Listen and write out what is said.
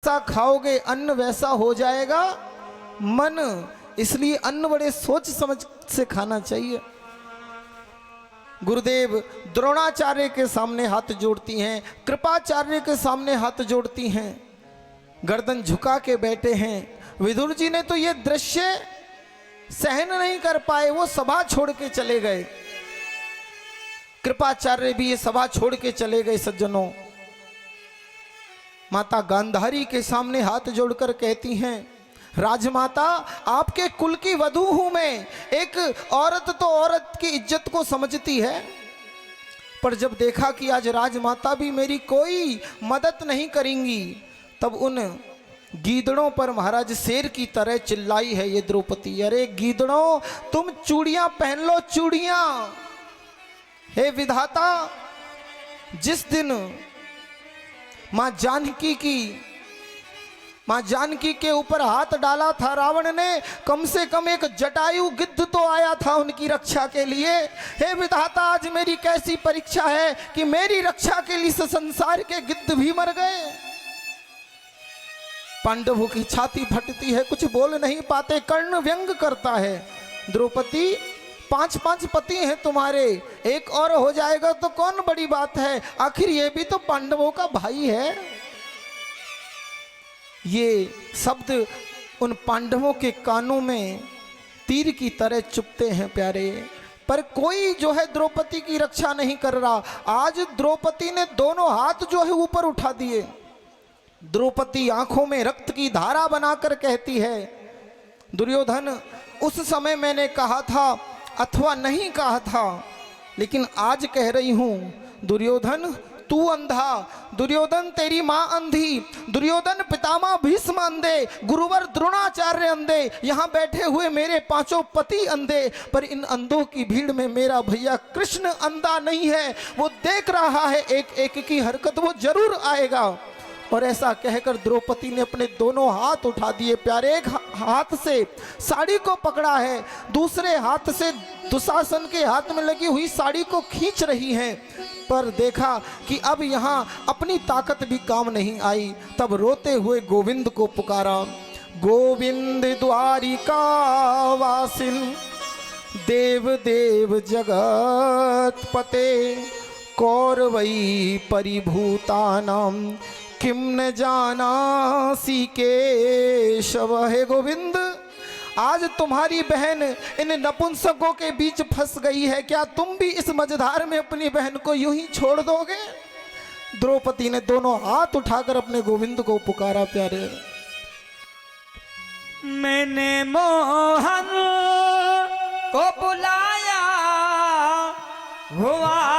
जैसा खाओगे अन्न वैसा हो जाएगा मन, इसलिए अन्न बड़े सोच समझ से खाना चाहिए। गुरुदेव द्रोणाचार्य के सामने हाथ जोड़ती हैं, कृपाचार्य के सामने हाथ जोड़ती हैं, गर्दन झुका के बैठे हैं। विदुर जी ने तो ये दृश्य सहन नहीं कर पाए, वो सभा छोड़ के चले गए। कृपाचार्य भी ये सभा छोड़ के चले गए। सज्जनों, माता गांधारी के सामने हाथ जोड़कर कहती हैं, राजमाता आपके कुल की वधू हूं मैं। एक औरत तो औरत की इज्जत को समझती है, पर जब देखा कि आज राजमाता भी मेरी कोई मदद नहीं करेंगी, तब उन गीदड़ों पर महाराज शेर की तरह चिल्लाई है ये द्रौपदी, अरे गीदड़ों तुम चूड़ियां पहन लो, चूड़ियां। हे विधाता, जिस दिन मां जानकी के ऊपर हाथ डाला था रावण ने, कम से कम एक जटायु गिद्ध तो आया था उनकी रक्षा के लिए। हे विधाता, आज मेरी कैसी परीक्षा है कि मेरी रक्षा के लिए संसार के गिद्ध भी मर गए। पांडवों की छाती फटती है, कुछ बोल नहीं पाते। कर्ण व्यंग करता है, द्रौपदी 5 पति हैं तुम्हारे, एक और हो जाएगा तो कौन बड़ी बात है, आखिर ये भी तो पांडवों का भाई है। ये शब्द उन पांडवों के कानों में तीर की तरह चुभते हैं प्यारे, पर कोई जो है द्रौपदी की रक्षा नहीं कर रहा। आज द्रौपदी ने दोनों हाथ जो है ऊपर उठा दिए। द्रौपदी आंखों में रक्त की धारा बनाकर कहती है, दुर्योधन उस समय मैंने कहा था अथवा नहीं कहा था, लेकिन आज कह रही हूं, दुर्योधन तू अंधा, दुर्योधन तेरी मां अंधी, दुर्योधन पितामह भीष्म अंधे, गुरुवर द्रोणाचार्य अंधे, यहाँ बैठे हुए मेरे 5 पति अंधे, पर इन अंधों की भीड़ में मेरा भैया कृष्ण अंधा नहीं है। वो देख रहा है एक एक की हरकत, वो जरूर आएगा। और ऐसा कहकर द्रौपदी ने अपने दोनों हाथ उठा दिए प्यारे। एक हाथ से साड़ी को पकड़ा है, दूसरे हाथ से दुशासन के हाथ में लगी हुई साड़ी को खींच रही हैं, पर देखा कि अब यहाँ अपनी ताकत भी काम नहीं आई। तब रोते हुए गोविंद को पुकारा, गोविंद द्वारिका वासिन देव देव जगत पते, कौरवई परिभूतानाम किम न जानासी केशव। हे गोविंद, आज तुम्हारी बहन इन नपुंसकों के बीच फंस गई है, क्या तुम भी इस मझधार में अपनी बहन को यूं ही छोड़ दोगे? द्रौपदी ने दोनों हाथ उठाकर अपने गोविंद को पुकारा प्यारे। मैंने मोहन को बुलाया हुआ